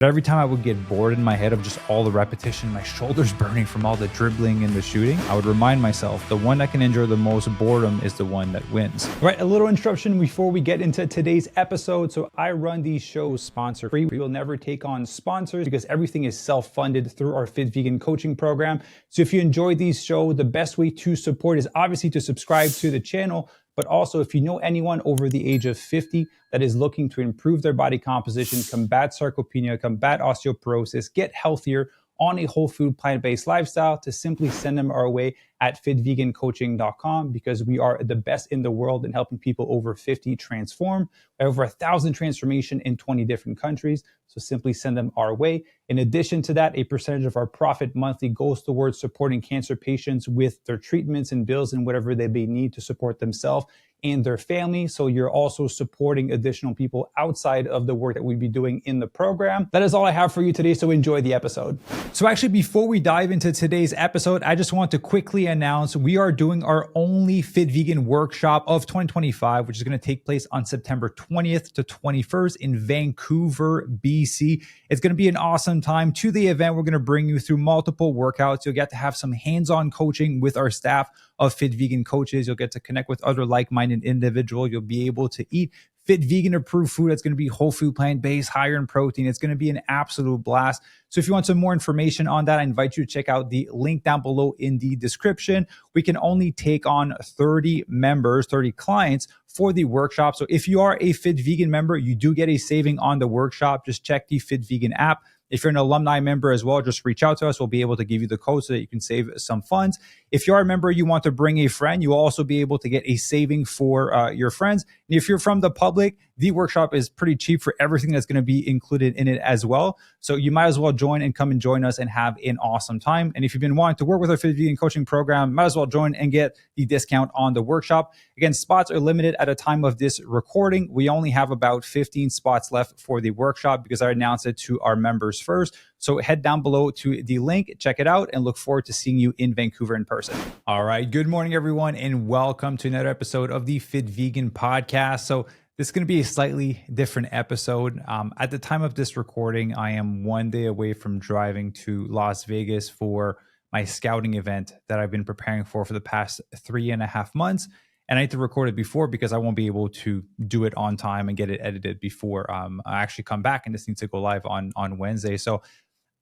But every time I would get bored in my head of just all the repetition, my shoulders burning from all the dribbling and the shooting, I would remind myself the one that can endure the most boredom is the one that wins. All right, a little introduction before we get into today's episode. So I run these shows sponsor free. We will never take on sponsors because everything is self-funded through our Fit Vegan coaching program. So if you enjoy these shows, the best way to support is obviously to subscribe to the channel. But also, if you know anyone over the age of 50 that is looking to improve their body composition, combat sarcopenia, combat osteoporosis, get healthier on a whole food, plant-based lifestyle, to simply send them our way at fitvegancoaching.com, because we are the best in the world in helping people over 50 transform. We have over 1,000 transformation in 20 different countries. So simply send them our way. In addition to that, a percentage of our profit monthly goes towards supporting cancer patients with their treatments and bills and whatever they may need to support themselves and their family. So you're also supporting additional people outside of the work that we'd be doing in the program. That is all I have for you today, so enjoy the episode. So actually, before we dive into today's episode, I just want to quickly announce we are doing our only Fit Vegan workshop of 2025, which is going to take place on September 20th to 21st in Vancouver, BC. It's going to be an awesome time. To the event, we're going to bring you through multiple workouts. You'll get to have some hands-on coaching with our staff of Fit Vegan coaches. You'll get to connect with other like-minded individuals. You'll be able to eat Fit Vegan approved food that's going to be whole food, plant-based, higher in protein. It's going to be an absolute blast. So if you want some more information on that, I invite you to check out the link down below in the description. We can only take on 30 members, 30 clients for the workshop. So if you are a Fit Vegan member, you do get a saving on the workshop. Just check the Fit Vegan app. If you're an alumni member as well, just reach out to us. We'll be able to give you the code so that you can save some funds. If you are a member, you want to bring a friend, you'll also be able to get a saving for your friends. And if you're from the public, the workshop is pretty cheap for everything that's going to be included in it as well. So you might as well join and come and join us and have an awesome time. And if you've been wanting to work with our Fit Vegan coaching program, might as well join and get the discount on the workshop. Again, spots are limited at a time of this recording. We only have about 15 spots left for the workshop because I announced it to our members first. So head down below to the link, check it out, and look forward to seeing you in Vancouver in person. All right. Good morning, everyone, and welcome to another episode of the Fit Vegan podcast. So this is going to be a slightly different episode. At the time of this recording, I am one day away from driving to Las Vegas for my scouting event that I've been preparing for the past 3.5 months. And I need to record it before because I won't be able to do it on time and get it edited before I actually come back, and this needs to go live on Wednesday. So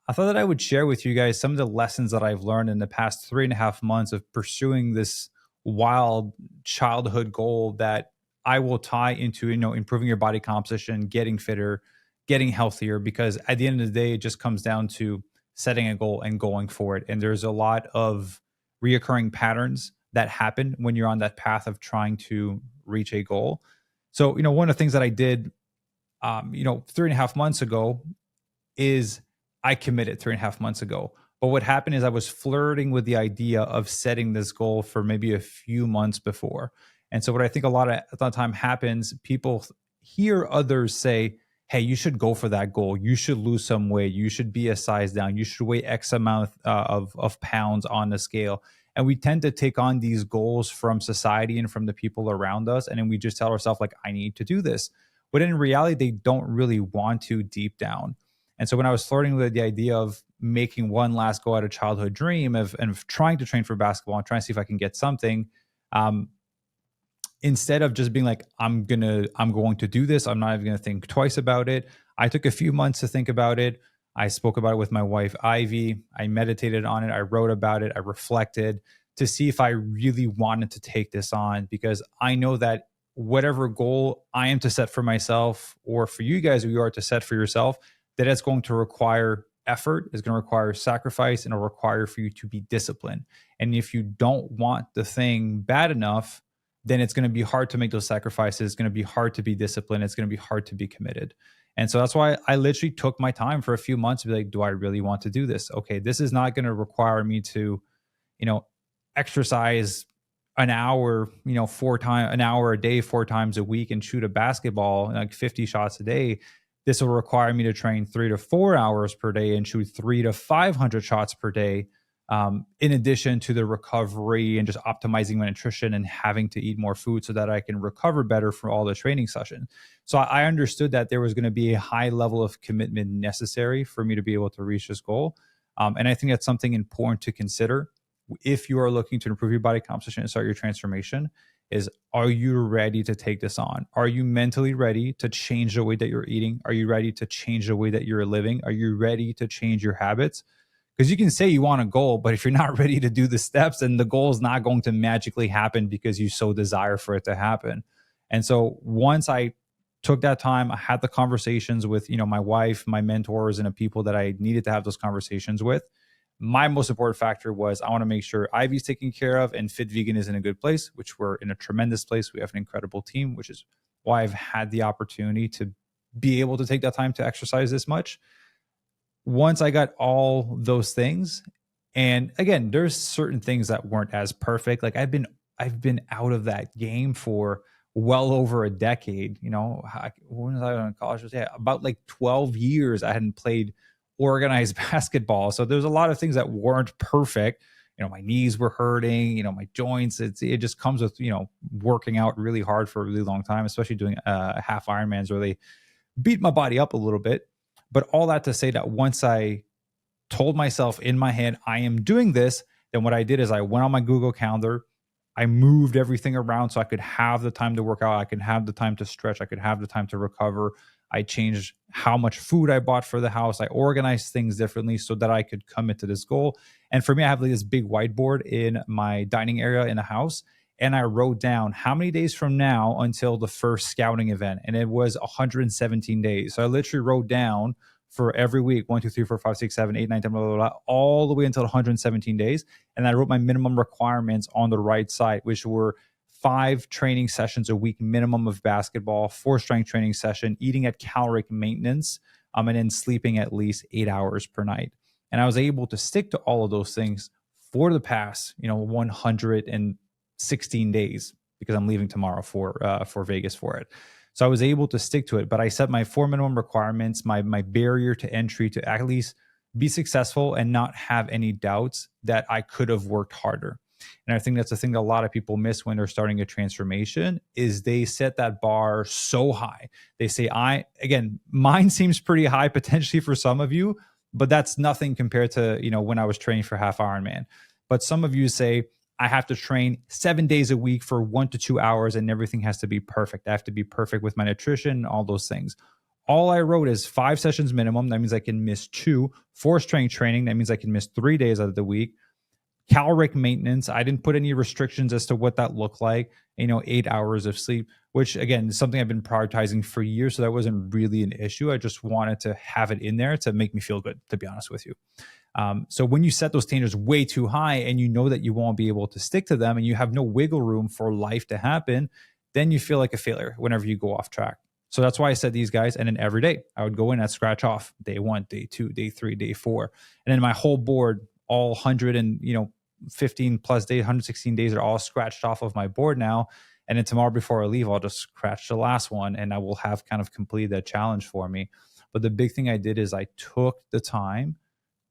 I thought that I would share with you guys some of the lessons that I've learned in the past 3.5 months of pursuing this wild childhood goal that I will tie into, improving your body composition, getting fitter, getting healthier, because at the end of the day, it just comes down to setting a goal and going for it. And there's a lot of reoccurring patterns that happen when you're on that path of trying to reach a goal. So, one of the things that I did, 3.5 months ago is I committed 3.5 months ago. But what happened is I was flirting with the idea of setting this goal for maybe a few months before. And so what I think a lot of time happens, people hear others say, hey, you should go for that goal. You should lose some weight. You should be a size down. You should weigh X amount of pounds on the scale. And we tend to take on these goals from society and from the people around us. And then we just tell ourselves, like, I need to do this. But in reality, they don't really want to deep down. And so when I was flirting with the idea of making one last go at a childhood dream of trying to train for basketball and trying to see if I can get something, instead of just being like, I'm going to do this, I'm not even going to think twice about it, I took a few months to think about it. I spoke about it with my wife, Ivy. I meditated on it. I wrote about it. I reflected to see if I really wanted to take this on, because I know that whatever goal I am to set for myself, or for you guys, you are to set for yourself, that it's going to require effort, it's going to require sacrifice, and it'll require for you to be disciplined. And if you don't want the thing bad enough, then it's going to be hard to make those sacrifices. It's going to be hard to be disciplined. It's going to be hard to be committed. And so that's why I literally took my time for a few months to be like, do I really want to do this? Okay, this is not going to require me to, exercise an hour, an hour a day, 4 times a week, and shoot a basketball, like 50 shots a day. This will require me to train 3 to 4 hours per day and shoot 300 to 500 shots per day in addition to the recovery and just optimizing my nutrition and having to eat more food so that I can recover better for all the training session. So I understood that there was going to be a high level of commitment necessary for me to be able to reach this goal. And I think that's something important to consider if you are looking to improve your body composition and start your transformation. Is, are you ready to take this on? Are you mentally ready to change the way that you're eating? Are you ready to change the way that you're living? Are you ready to change your habits? Because you can say you want a goal, but if you're not ready to do the steps, then the goal is not going to magically happen because you so desire for it to happen. And so once I took that time, I had the conversations with, my wife, my mentors, and the people that I needed to have those conversations with. My most important factor was I want to make sure Ivy's taken care of and Fit Vegan is in a good place, which we're in a tremendous place. We have an incredible team, which is why I've had the opportunity to be able to take that time to exercise this much. Once I got all those things, and again, there's certain things that weren't as perfect. Like I've been out of that game for well over a decade. When was I in college? Yeah, about like 12 years I hadn't played organized basketball. So there's a lot of things that weren't perfect. My knees were hurting, my joints. It just comes with, working out really hard for a really long time, especially doing half Ironmans where they beat my body up a little bit. But all that to say that once I told myself in my head, I am doing this, then what I did is I went on my Google Calendar. I moved everything around so I could have the time to work out. I could have the time to stretch. I could have the time to recover. I changed how much food I bought for the house. I organized things differently so that I could commit to this goal. And for me, I have like this big whiteboard in my dining area in the house. And I wrote down how many days from now until the first scouting event. And it was 117 days. So I literally wrote down for every week, 1, 2, 3, 4, 5, 6, 7, 8, 9, 10, blah, blah, blah, all the way until 117 days. And I wrote my minimum requirements on the right side, which were 5 training sessions a week, minimum of basketball, 4 strength training session, eating at caloric maintenance, and then sleeping at least 8 hours per night. And I was able to stick to all of those things for the past, 116 days because I'm leaving tomorrow for Vegas for it. So I was able to stick to it, but I set my 4 minimum requirements, my barrier to entry to at least be successful and not have any doubts that I could have worked harder. And I think that's the thing that a lot of people miss when they're starting a transformation is they set that bar so high. They say, mine seems pretty high potentially for some of you, but that's nothing compared to, when I was training for half Ironman. But some of you say, I have to train 7 days a week for 1 to 2 hours and everything has to be perfect. I have to be perfect with my nutrition, all those things. All I wrote is 5 sessions minimum. That means I can miss 2. 4 strength training. That means I can miss 3 days out of the week. Caloric maintenance. I didn't put any restrictions as to what that looked like. 8 hours of sleep, which again is something I've been prioritizing for years. So that wasn't really an issue. I just wanted to have it in there to make me feel good, to be honest with you. So when you set those standards way too high and you know that you won't be able to stick to them and you have no wiggle room for life to happen, then you feel like a failure whenever you go off track. So that's why I set these guys. And then every day I would go in and scratch off day 1, day 2, day 3, day 4. And then my whole board, all 115 plus days, 116 days are all scratched off of my board now. And then tomorrow before I leave, I'll just scratch the last one and I will have kind of completed that challenge for me. But the big thing I did is I took the time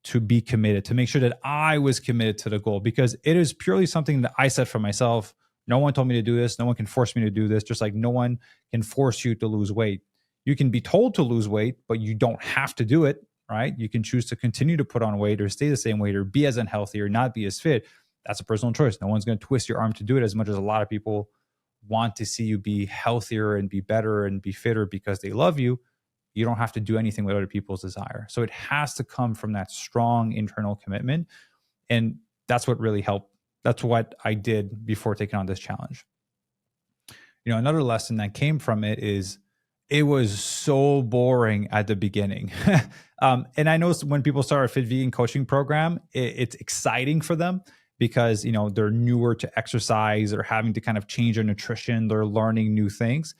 to be committed, to make sure that I was committed to the goal, because it is purely something that I set for myself. No one told me to do this. No one can force me to do this. Just like no one can force you to lose weight. You can be told to lose weight, but you don't have to do it, right? You can choose to continue to put on weight or stay the same weight or be as unhealthy or not be as fit. That's a personal choice. No one's going to twist your arm to do it, as much as a lot of people want to see you be healthier and be better and be fitter because they love you. You don't have to do anything with other people's desire. So it has to come from that strong internal commitment. And that's what really helped. That's what I did before taking on this challenge. Another lesson that came from it is it was so boring at the beginning. And I know when people start a Fit Vegan coaching program, it's exciting for them because, they're newer to exercise or having to kind of change their nutrition. They're learning new things.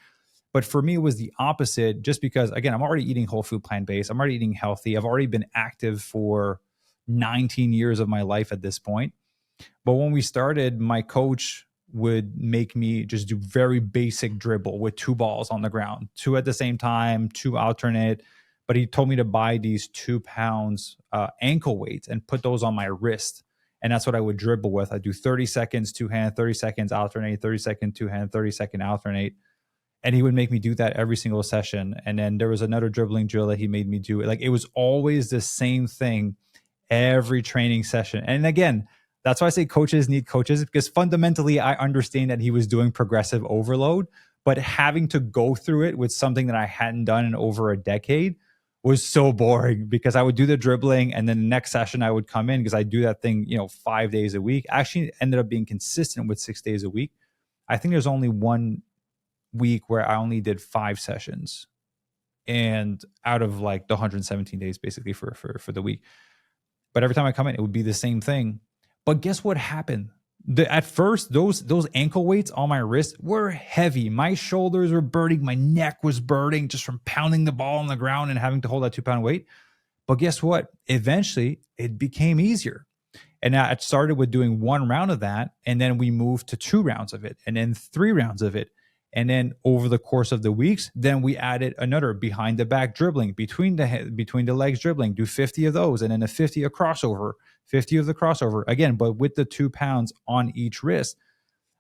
But for me, it was the opposite, just because, again, I'm already eating whole food, plant-based. I'm already eating healthy. I've already been active for 19 years of my life at this point. But when we started, my coach would make me just do very basic dribble with 2 balls on the ground, 2 at the same time, 2 alternate. But he told me to buy these 2 pounds ankle weights and put those on my wrist. And that's what I would dribble with. I do 30 seconds, two hand, 30 seconds, alternate, 30 second, two hand, 30-second alternate. And he would make me do that every single session. And then there was another dribbling drill that he made me do. Like, it was always the same thing every training session. And again, that's why I say coaches need coaches, because fundamentally I understand that he was doing progressive overload, but having to go through it with something that I hadn't done in over a decade was so boring, because I would do the dribbling and then the next session I would come in, because I do that thing, 5 days a week. Actually ended up being consistent with 6 days a week. I think there's only one week where I only did 5 sessions, and out of like the 117 days basically for the week. But every time I come in, it would be the same thing. But guess what happened? At first, those ankle weights on my wrist were heavy. My shoulders were burning. My neck was burning just from pounding the ball on the ground and having to hold that 2-pound weight. But guess what? Eventually, it became easier. And I started with doing 1 round of that, and then we moved to 2 rounds of it, and then 3 rounds of it. And then over the course of the weeks, then we added another behind the back dribbling, between the legs dribbling, do 50 of those, and then a 50 a crossover, 50 of the crossover again, but with the 2 pounds on each wrist.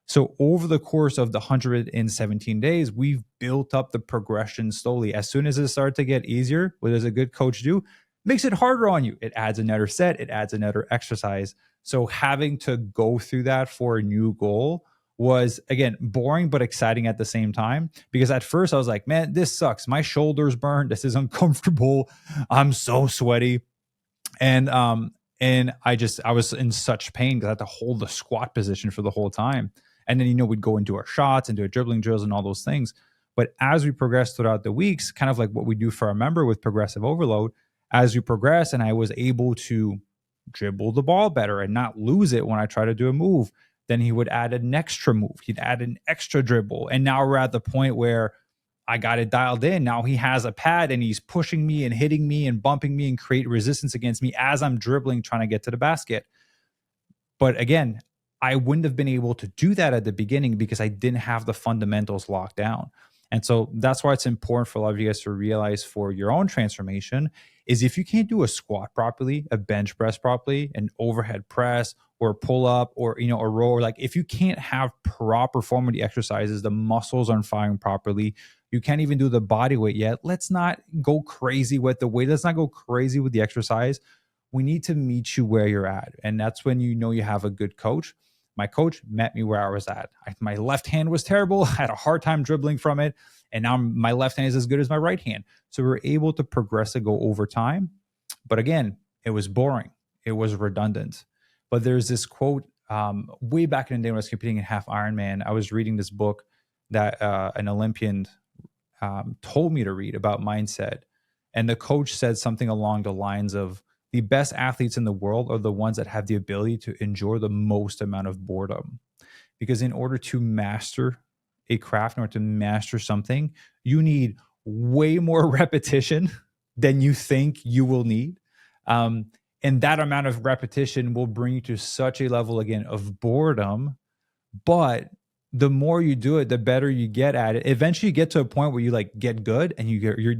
So over the course of the 117 days, we've built up the progression slowly. As soon as it started to get easier, what does a good coach do? Makes it harder on you. It adds another set, it adds another exercise. So having to go through that for a new goal was, again, boring but exciting at the same time, because at first I was like, man, this sucks. My shoulders burn. This is uncomfortable. I'm so sweaty. And I was in such pain because I had to hold the squat position for the whole time. And then, we'd go into our shots and do our dribbling drills and all those things. But as we progressed throughout the weeks, kind of like what we do for our member with progressive overload, as we progress and I was able to dribble the ball better and not lose it when I try to do a move, then he would add an extra move. He'd add an extra dribble. And now we're at the point where I got it dialed in. Now he has a pad and he's pushing me and hitting me and bumping me and create resistance against me as I'm dribbling, trying to get to the basket. But again, I wouldn't have been able to do that at the beginning because I didn't have the fundamentals locked down. And so that's why it's important for a lot of you guys to realize for your own transformation is, if you can't do a squat properly, a bench press properly, an overhead press or a pull up or, a row, or like if you can't have proper form of the exercises, the muscles aren't firing properly, you can't even do the body weight yet. Let's not go crazy with the weight. Let's not go crazy with the exercise. We need to meet you where you're at. And that's when you have a good coach. My coach met me where I was at. My left hand was terrible. I had a hard time dribbling from it. And now my left hand is as good as my right hand. So we were able to progress and go over time. But again, it was boring. It was redundant. But there's this quote way back in the day when I was competing in half Ironman. I was reading this book that an Olympian told me to read about mindset. And the coach said something along the lines of, the best athletes in the world are the ones that have the ability to endure the most amount of boredom. Because in order to master a craft, in order to master something, you need way more repetition than you think you will need. And that amount of repetition will bring you to such a level, again, of boredom. But the more you do it, the better you get at it. Eventually you get to a point where you like get good and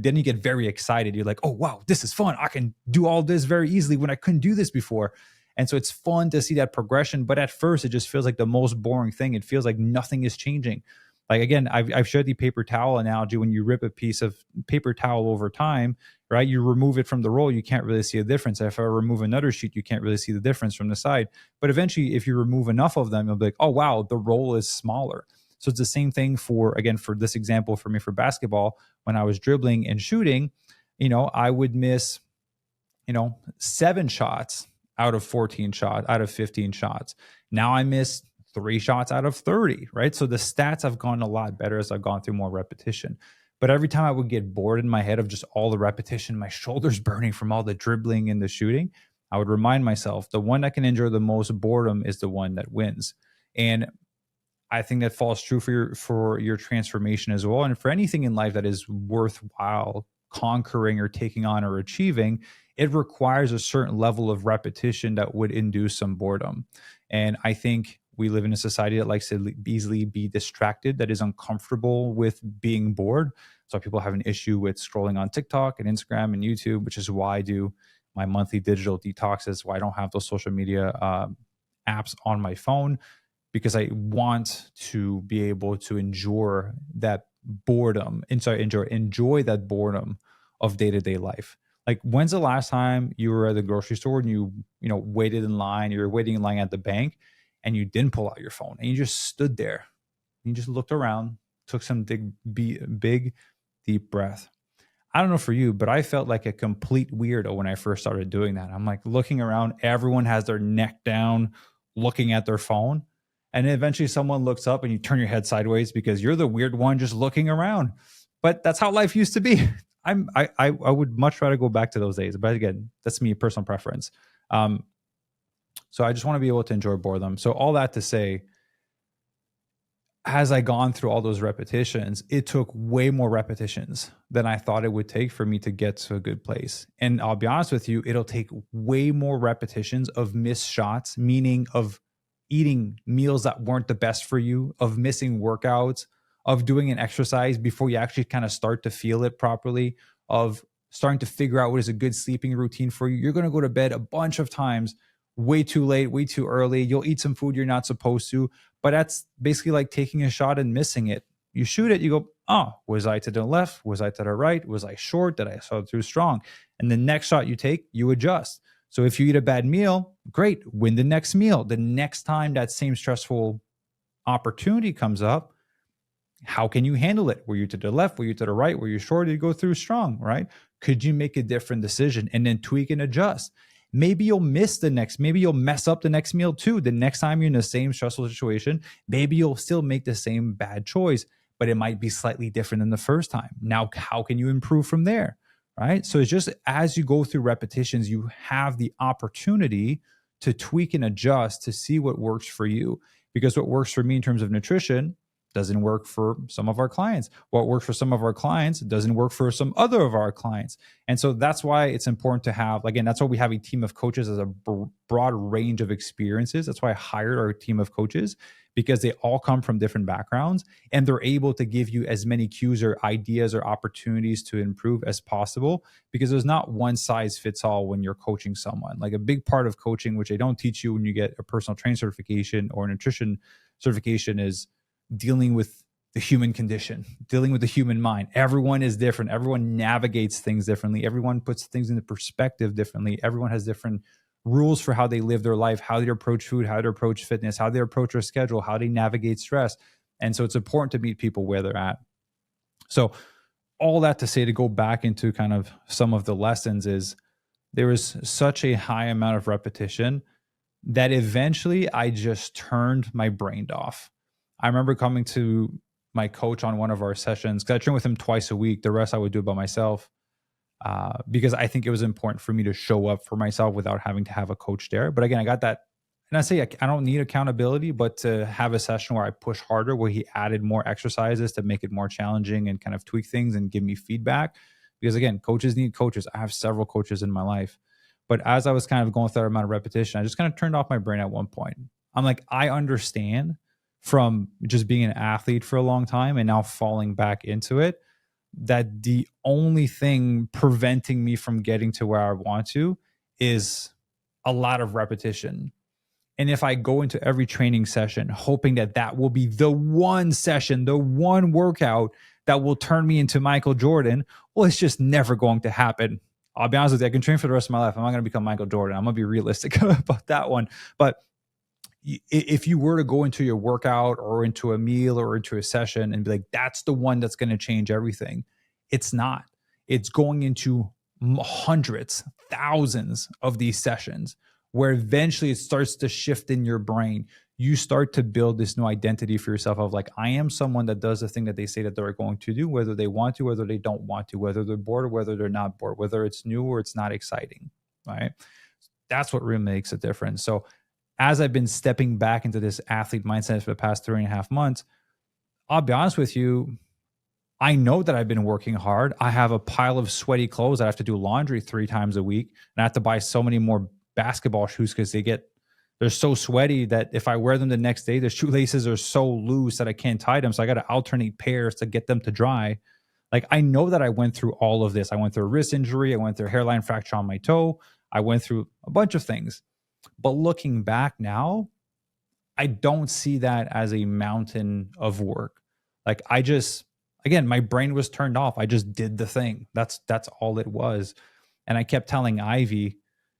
then you get very excited. You're like, oh, wow, this is fun. I can do all this very easily when I couldn't do this before. And so it's fun to see that progression. But at first it just feels like the most boring thing. It feels like nothing is changing. Like, again, I've showed the paper towel analogy. When you rip a piece of paper towel over time, right, you remove it from the roll, you can't really see a difference. If I remove another sheet, you can't really see the difference from the side. But eventually, if you remove enough of them, you'll be like, oh, wow, the roll is smaller. So it's the same thing for this example for me for basketball. When I was dribbling and shooting, I would miss, 7 shots out of 14 shots, out of 15 shots. Now I miss 3 shots out of 30, right? So the stats have gone a lot better as I've gone through more repetition. But every time I would get bored in my head of just all the repetition, my shoulders burning from all the dribbling and the shooting, I would remind myself the one that can endure the most boredom is the one that wins. And I think that falls true for your transformation as well. And for anything in life that is worthwhile conquering or taking on or achieving, it requires a certain level of repetition that would induce some boredom. And I think we live in a society that likes to easily be distracted, that is uncomfortable with being bored. So people have an issue with scrolling on TikTok and Instagram and YouTube, which is why I do my monthly digital detoxes, why I don't have those social media apps on my phone because I want to be able to endure that boredom and sorry, enjoy that boredom of day-to-day life. Like, when's the last time you were at the grocery store and waited in line, you were waiting in line at the bank and you didn't pull out your phone and you just stood there and you just looked around, took some big deep breath. I don't know for you, but I felt like a complete weirdo when I first started doing that. I'm like looking around, everyone has their neck down, looking at their phone. And then eventually someone looks up and you turn your head sideways because you're the weird one just looking around. But that's how life used to be. I would much rather go back to those days. But again, that's me, personal preference. So I just want to be able to enjoy boredom. So all that to say, as I gone through all those repetitions, it took way more repetitions than I thought it would take for me to get to a good place. And I'll be honest with you, it'll take way more repetitions of missed shots, meaning of eating meals that weren't the best for you, of missing workouts, of doing an exercise before you actually kind of start to feel it properly, of starting to figure out what is a good sleeping routine for you. You're going to go to bed a bunch of times way too late, way too early. You'll eat some food you're not supposed to, but that's basically like taking a shot and missing it. You shoot it, you go, oh, was I to the left? Was I to the right? Was I short? Did I saw too strong? And the next shot you take, you adjust. So if you eat a bad meal, great, win the next meal. The next time that same stressful opportunity comes up, how can you handle it? Were you to the left? Were you to the right? Were you short? Did you go through strong, right? Could you make a different decision and then tweak and adjust? Maybe you'll maybe you'll mess up the next meal too. The next time you're in the same stressful situation, maybe you'll still make the same bad choice, but it might be slightly different than the first time. Now, how can you improve from there? Right? So it's just as you go through repetitions, you have the opportunity to tweak and adjust to see what works for you. Because what works for me in terms of nutrition doesn't work for some of our clients. What works for some of our clients doesn't work for some other of our clients. And so that's why it's important to have, again, that's why we have a team of coaches as a broad range of experiences. That's why I hired our team of coaches, because they all come from different backgrounds and they're able to give you as many cues or ideas or opportunities to improve as possible, because there's not one size fits all when you're coaching someone. Like a big part of coaching, which they don't teach you when you get a personal training certification or a nutrition certification, is dealing with the human condition, dealing with the human mind. Everyone is different. Everyone navigates things differently. Everyone puts things into perspective differently. Everyone has different rules for how they live their life, how they approach food, how they approach fitness, how they approach their schedule, how they navigate stress. And so it's important to meet people where they're at. So all that to say, to go back into kind of some of the lessons, is there is such a high amount of repetition that eventually I just turned my brain off. I remember coming to my coach on one of our sessions, because I train with him twice a week. The rest I would do by myself, because I think it was important for me to show up for myself without having to have a coach there. But again, I got that. And I say I don't need accountability, but to have a session where I push harder, where he added more exercises to make it more challenging and kind of tweak things and give me feedback. Because again, coaches need coaches. I have several coaches in my life. But as I was kind of going through that amount of repetition, I just kind of turned off my brain at one point. I'm like, I understand from just being an athlete for a long time and now falling back into it, that the only thing preventing me from getting to where I want to is a lot of repetition. And if I go into every training session hoping that that will be the one session, the one workout that will turn me into Michael Jordan, well, it's just never going to happen. I'll be honest with you, I can train for the rest of my life. I'm not going to become Michael Jordan. I'm going to be realistic about that one. But if you were to go into your workout or into a meal or into a session and be like, that's the one that's going to change everything, it's not. It's going into hundreds, thousands of these sessions where eventually it starts to shift in your brain. You start to build this new identity for yourself of like, I am someone that does the thing that they say that they're going to do, whether they want to, whether they don't want to, whether they're bored or whether they're not bored, whether it's new or it's not exciting, right? That's what really makes a difference. So as I've been stepping back into this athlete mindset for the past 3.5 months, I'll be honest with you, I know that I've been working hard. I have a pile of sweaty clothes. I have to do laundry 3 times a week. And I have to buy so many more basketball shoes because they're so sweaty that if I wear them the next day, the shoelaces are so loose that I can't tie them. So I got to alternate pairs to get them to dry. Like, I know that I went through all of this. I went through a wrist injury. I went through a hairline fracture on my toe. I went through a bunch of things. But looking back now, I don't see that as a mountain of work. Like I just, again, my brain was turned off. I just did the thing. That's all it was. And I kept telling Ivy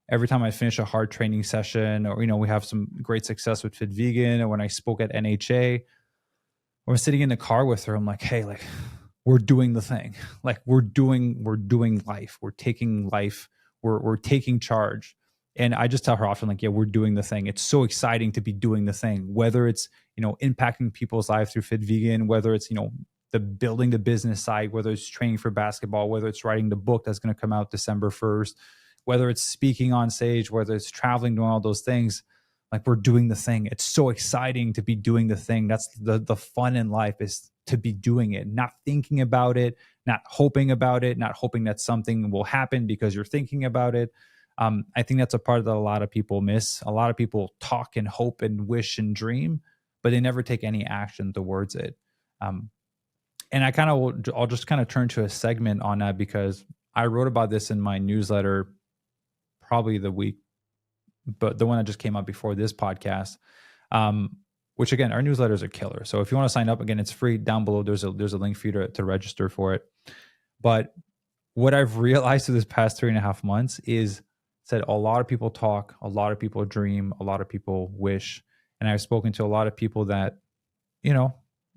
every time I finish a hard training session, or we have some great success with Fit Vegan, or when I spoke at NHA, or sitting in the car with her, I'm like, hey, like we're doing the thing. Like we're doing life. We're taking life. We're taking charge. And I just tell her often, like, yeah, we're doing the thing. It's so exciting to be doing the thing, whether it's, impacting people's lives through Fit Vegan, whether it's, the building the business side, whether it's training for basketball, whether it's writing the book that's going to come out December 1st, whether it's speaking on stage, whether it's traveling, doing all those things. Like we're doing the thing. It's so exciting to be doing the thing. That's the fun in life, is to be doing it, not thinking about it, not hoping about it, not hoping that something will happen because you're thinking about it. I think that's a part that a lot of people miss. A lot of people talk and hope and wish and dream, but they never take any action towards it. And I'll just kind of turn to a segment on that, because I wrote about this in my newsletter probably but the one that just came out before this podcast, which again, our newsletters are killer. So if you want to sign up, again, it's free. Down below, there's a link for you to register for it. But what I've realized through this past 3.5 months is that a lot of people talk, a lot of people dream, a lot of people wish. And I've spoken to a lot of people that,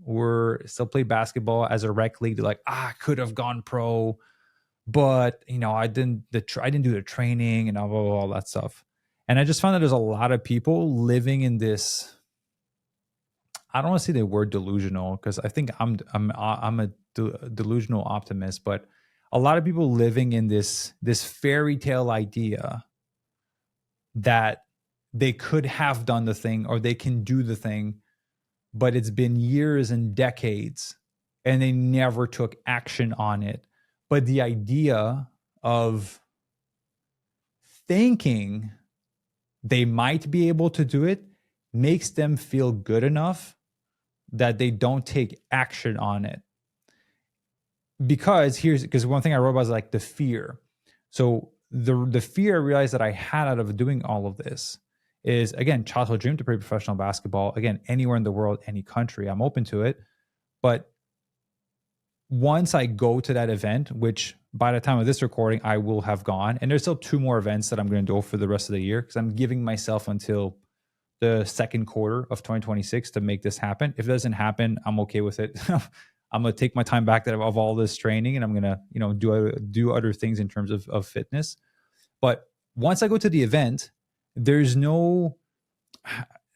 were still play basketball as a rec league. They're like, I could have gone pro, but I didn't do the training and all that stuff. And I just found that there's a lot of people living in this. I don't want to say the word delusional, because I think I'm a delusional optimist, but a lot of people living in this fairy tale idea that they could have done the thing or they can do the thing, but it's been years and decades and they never took action on it. But the idea of thinking they might be able to do it makes them feel good enough that they don't take action on it. Because one thing I wrote about is like the fear. So the fear I realized that I had out of doing all of this is, again, childhood dream to play professional basketball. Again, anywhere in the world, any country, I'm open to it. But once I go to that event, which by the time of this recording, I will have gone, and there's still 2 more events that I'm going to do for the rest of the year, because I'm giving myself until the second quarter of 2026 to make this happen. If it doesn't happen, I'm okay with it. I'm going to take my time back of all this training, and I'm going to, do other things in terms of fitness. But once I go to the event, there's no,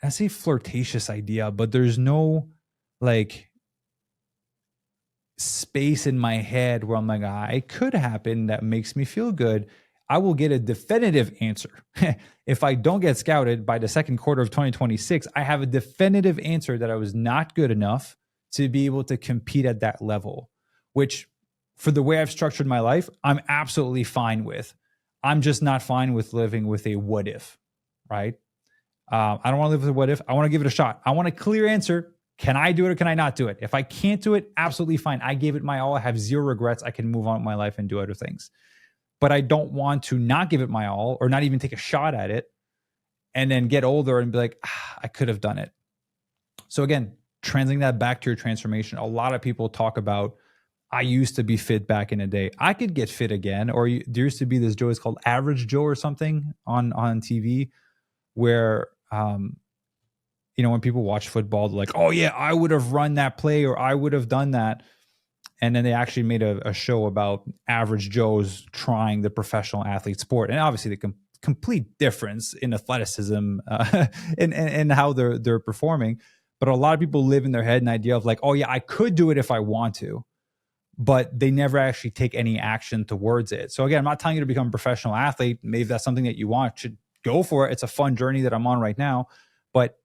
I say flirtatious idea, but there's no like space in my head where I'm like, it could happen, that makes me feel good. I will get a definitive answer. If I don't get scouted by the second quarter of 2026, I have a definitive answer that I was not good enough to be able to compete at that level, which for the way I've structured my life, I'm absolutely fine with. I'm just not fine with living with a what if, right? I don't want to live with a what if. I want to give it a shot. I want a clear answer. Can I do it or can I not do it? If I can't do it, absolutely fine. I gave it my all. I have zero regrets. I can move on with my life and do other things. But I don't want to not give it my all or not even take a shot at it and then get older and be like, I could have done it. So again, translating that back to your transformation, a lot of people talk about, I used to be fit back in the day. I could get fit again. Or there used to be this Joe, it's called Average Joe or something on TV, where, when people watch football, they're like, oh yeah, I would have run that play or I would have done that. And then they actually made a show about average Joes trying the professional athlete sport. And obviously the complete difference in athleticism and how they're performing. But a lot of people live in their head an idea of like, oh yeah, I could do it if I want to, but they never actually take any action towards it. So again, I'm not telling you to become a professional athlete. Maybe that's something that you want, should go for it. It's a fun journey that I'm on right now. But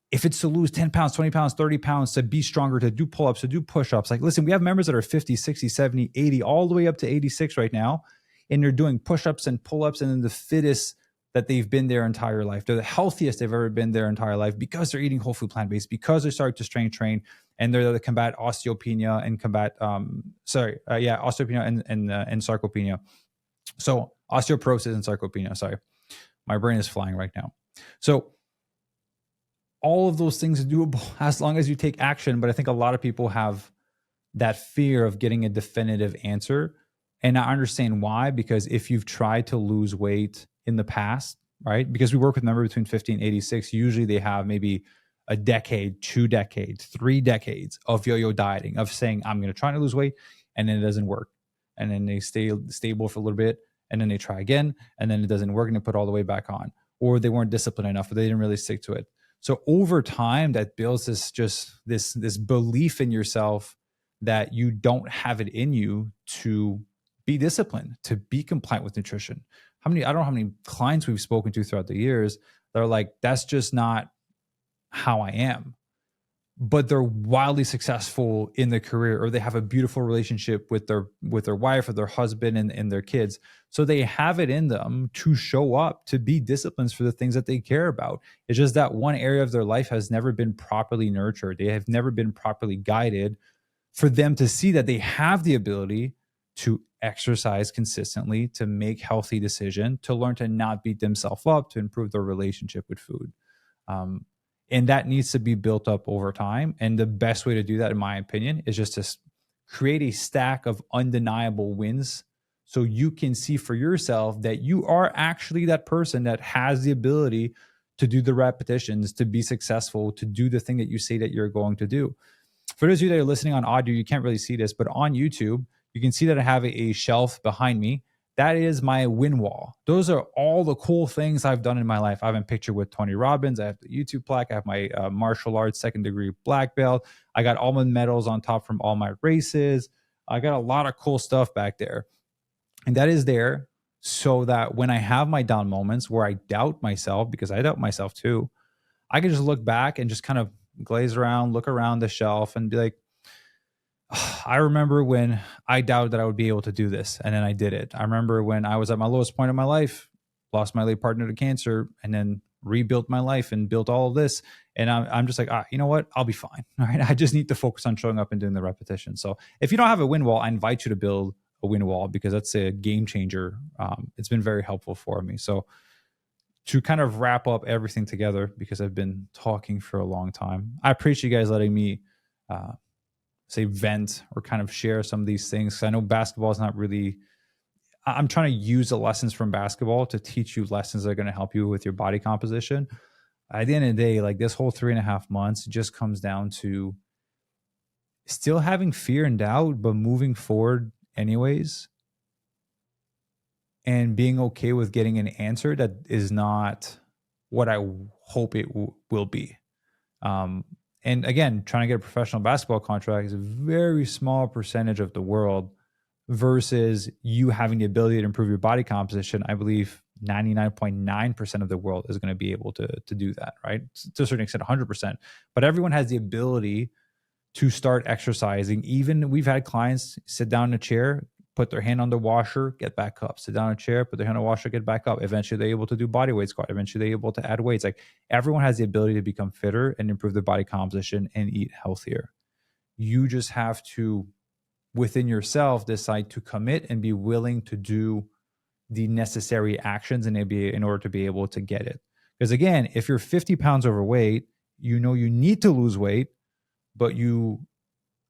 if it's to lose 10 pounds, 20 pounds, 30 pounds, to be stronger, to do pull-ups, to do push-ups, like, listen, we have members that are 50, 60, 70, 80, all the way up to 86 right now. And they're doing push-ups and pull-ups and then the fittest that they've been their entire life. They're the healthiest they've ever been their entire life because they're eating whole food plant-based, because they're starting to strength train, and they're there to combat osteopenia and combat, osteopenia and sarcopenia. So osteoporosis and sarcopenia, sorry. My brain is flying right now. So all of those things are doable as long as you take action. But I think a lot of people have that fear of getting a definitive answer. And I understand why, because if you've tried to lose weight in the past, right? Because we work with members between 50 and 86, usually they have maybe a decade, 2 decades, 3 decades of yo-yo dieting, of saying, I'm going to try to lose weight, and then it doesn't work. And then they stay stable for a little bit, and then they try again, and then it doesn't work, and they put all the way back on. Or they weren't disciplined enough, or they didn't really stick to it. So over time, that builds this belief in yourself that you don't have it in you to be disciplined, to be compliant with nutrition. I don't know how many clients we've spoken to throughout the years that are like, that's just not how I am. But they're wildly successful in their career, or they have a beautiful relationship with their wife or their husband and their kids. So they have it in them to show up, to be disciplined for the things that they care about. It's just that one area of their life has never been properly nurtured. They have never been properly guided for them to see that they have the ability to exercise consistently, to make healthy decisions, to learn to not beat themselves up, to improve their relationship with food. And that needs to be built up over time. And the best way to do that, in my opinion, is just to create a stack of undeniable wins so you can see for yourself that you are actually that person that has the ability to do the repetitions, to be successful, to do the thing that you say that you're going to do. For those of you that are listening on audio, you can't really see this, but on YouTube, you can see that I have a shelf behind me. That is my win wall. Those are all the cool things I've done in my life. I've been pictured with Tony Robbins. I have the YouTube plaque. I have my martial arts 2nd degree black belt. I got all my medals on top from all my races. I got a lot of cool stuff back there. And that is there so that when I have my down moments where I doubt myself, because I doubt myself too, I can just look back and just kind of glaze around, look around the shelf and be like, I remember when I doubted that I would be able to do this, and then I did it. I remember when I was at my lowest point in my life, lost my late partner to cancer, and then rebuilt my life and built all of this. And I'm just like, you know what? I'll be fine. All right. I just need to focus on showing up and doing the repetition. So if you don't have a win wall, I invite you to build a win wall, because that's a game changer. It's been very helpful for me. So to kind of wrap up everything together, because I've been talking for a long time, I appreciate you guys letting me say vent or kind of share some of these things. I know basketball is not really, I'm trying to use the lessons from basketball to teach you lessons that are going to help you with your body composition. At the end of the day, like this whole 3.5 months just comes down to still having fear and doubt, but moving forward anyways, and being okay with getting an answer that is not what I hope it will be. And again, trying to get a professional basketball contract is a very small percentage of the world versus you having the ability to improve your body composition. I believe 99.9% of the world is going to be able to do that, right? To a certain extent, 100%. But everyone has the ability to start exercising. Even we've had clients sit down in a chair, put their hand on the washer, get back up, sit down in a chair, put their hand on the washer, get back up. Eventually they're able to do body weight squat. Eventually they're able to add weights. Like everyone has the ability to become fitter and improve their body composition and eat healthier. You just have to, within yourself, decide to commit and be willing to do the necessary actions in order to be able to get it. Because again, if you're 50 pounds overweight, you know you need to lose weight, but you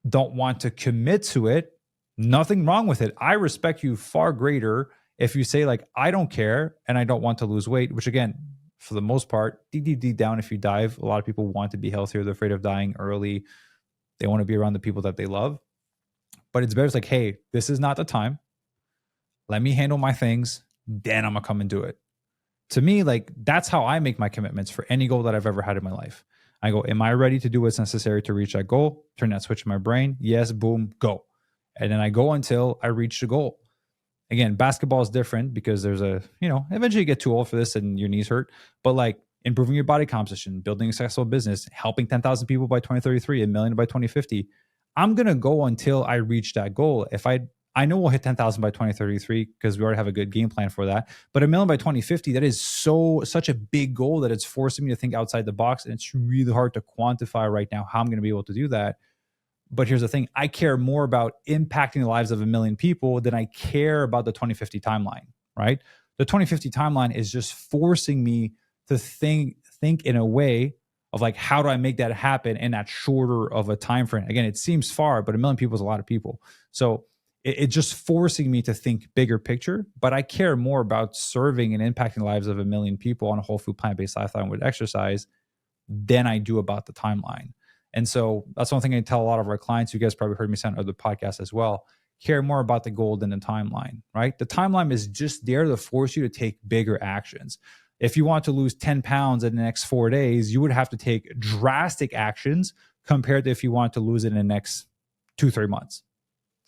don't want to commit to it. Nothing wrong with it. I respect you far greater if you say like, I don't care and I don't want to lose weight, which again, for the most part, deep down, if you dive, a lot of people want to be healthier. They're afraid of dying early. They want to be around the people that they love. But it's better. It's like, hey, this is not the time. Let me handle my things. Then I'm going to come and do it. To me, like that's how I make my commitments for any goal that I've ever had in my life. I go, am I ready to do what's necessary to reach that goal? Turn that switch in my brain. Yes, boom, go. And then I go until I reach the goal. Again, basketball is different because there's eventually you get too old for this and your knees hurt. But like improving your body composition, building a successful business, helping 10,000 people by 2033, 1 million by 2050. I'm going to go until I reach that goal. If I know we'll hit 10,000 by 2033 because we already have a good game plan for that. But 1 million by 2050, that is such a big goal that it's forcing me to think outside the box. And it's really hard to quantify right now how I'm going to be able to do that. But here's the thing. I care more about impacting the lives of 1 million people than I care about the 2050 timeline, right? The 2050 timeline is just forcing me to think in a way of like, how do I make that happen in that shorter of a time frame? Again, it seems far, but 1 million people is a lot of people. So it's just forcing me to think bigger picture, but I care more about serving and impacting the lives of 1 million people on a whole food plant-based lifestyle with exercise than I do about the timeline. And so that's one thing I tell a lot of our clients. You guys probably heard me say on other podcasts as well. Care more about the goal than the timeline, right? The timeline is just there to force you to take bigger actions. If you want to lose 10 pounds in the next 4 days, you would have to take drastic actions compared to if you want to lose it in the next 2-3 months,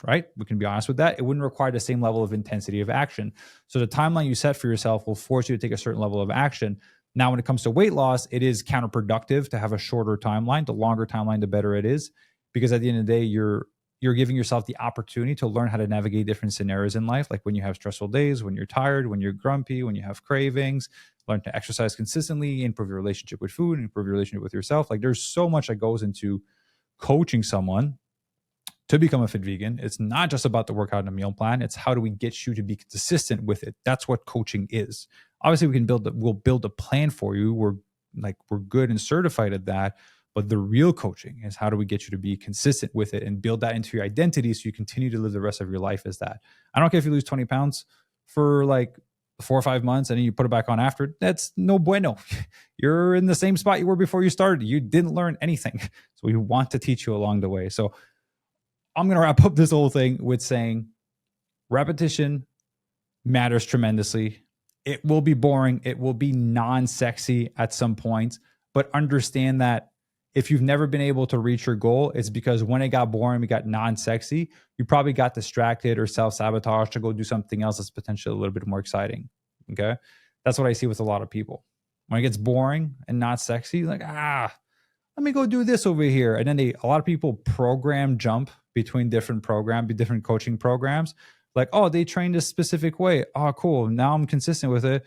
right? We can be honest with that. It wouldn't require the same level of intensity of action. So the timeline you set for yourself will force you to take a certain level of action. Now, when it comes to weight loss, it is counterproductive to have a shorter timeline. The longer timeline, the better it is, because at the end of the day, you're giving yourself the opportunity to learn how to navigate different scenarios in life, like when you have stressful days, when you're tired, when you're grumpy, when you have cravings, learn to exercise consistently, improve your relationship with food, improve your relationship with yourself. Like there's so much that goes into coaching someone to become a fit vegan. It's not just about the workout and a meal plan. It's how do we get you to be consistent with it? That's what coaching is. Obviously, we'll build a plan for you. We're good and certified at that. But the real coaching is how do we get you to be consistent with it and build that into your identity so you continue to live the rest of your life as that. I don't care if you lose 20 pounds for like 4 or 5 months and then you put it back on after. That's no bueno. You're in the same spot you were before you started. You didn't learn anything. So we want to teach you along the way. So I'm going to wrap up this whole thing with saying repetition matters tremendously. It will be boring. It will be non-sexy at some points, but understand that if you've never been able to reach your goal, it's because when it got boring, it got non-sexy, you probably got distracted or self-sabotage to go do something else that's potentially a little bit more exciting. Okay. That's what I see with a lot of people. When it gets boring and not sexy, like, let me go do this over here. And then a lot of people program jump between different coaching programs. Like, oh, they trained a specific way. Oh, cool. Now I'm consistent with it.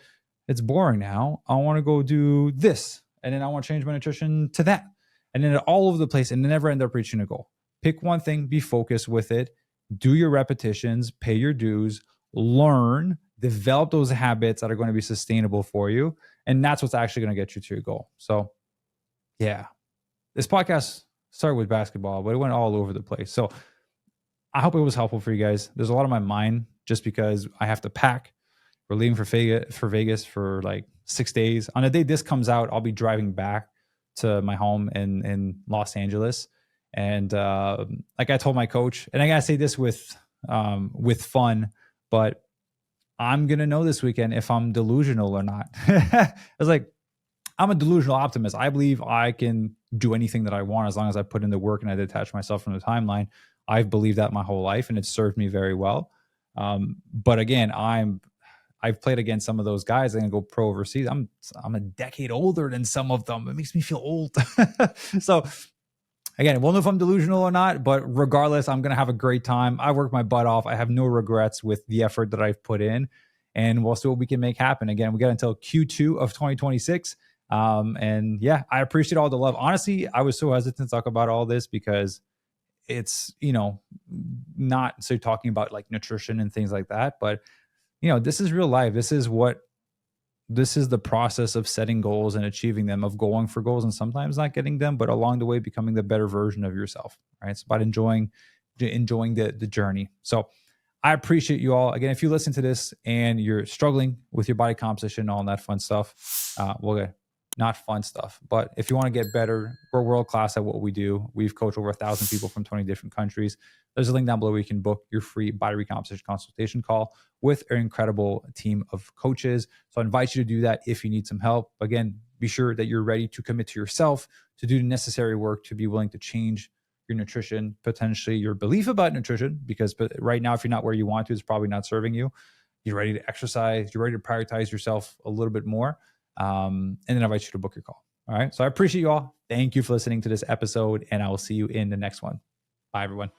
It's boring now. I want to go do this. And then I want to change my nutrition to that. And then all over the place and never end up reaching a goal. Pick one thing, be focused with it, do your repetitions, pay your dues, learn, develop those habits that are going to be sustainable for you. And that's what's actually going to get you to your goal. So yeah, this podcast started with basketball, but it went all over the place. So I hope it was helpful for you guys. There's a lot on my mind just because I have to pack. We're leaving for Vegas for like 6 days. On the day this comes out, I'll be driving back to my home in Los Angeles. And like I told my coach, and I gotta say this with fun, but I'm gonna know this weekend if I'm delusional or not. I was like, I'm a delusional optimist. I believe I can do anything that I want as long as I put in the work and I detach myself from the timeline. I've believed that my whole life, and it's served me very well. But again, I've played against some of those guys that can go pro overseas. I'm a decade older than some of them. It makes me feel old. So again, we'll know if I'm delusional or not, but regardless, I'm going to have a great time. I worked my butt off. I have no regrets with the effort that I've put in, and we'll see what we can make happen. Again, we got until Q2 of 2026. And yeah, I appreciate all the love. Honestly, I was so hesitant to talk about all this because it's, not so talking about like nutrition and things like that, but this is real life. This is the process of setting goals and achieving them, of going for goals and sometimes not getting them, but along the way, becoming the better version of yourself, right? It's about enjoying the journey. So I appreciate you all. Again, if you listen to this and you're struggling with your body composition, all that fun stuff, not fun stuff, but if you want to get better, we're world-class at what we do. We've coached over 1,000 people from 20 different countries. There's a link down below where you can book your free body recomposition consultation call with an incredible team of coaches. So I invite you to do that if you need some help. Again, be sure that you're ready to commit to yourself, to do the necessary work, to be willing to change your nutrition, potentially your belief about nutrition, because right now, if you're not where you want to, it's probably not serving you. You're ready to exercise. You're ready to prioritize yourself a little bit more. And then I invite you to book your call. All right. So I appreciate you all. Thank you for listening to this episode, and I will see you in the next one. Bye, everyone.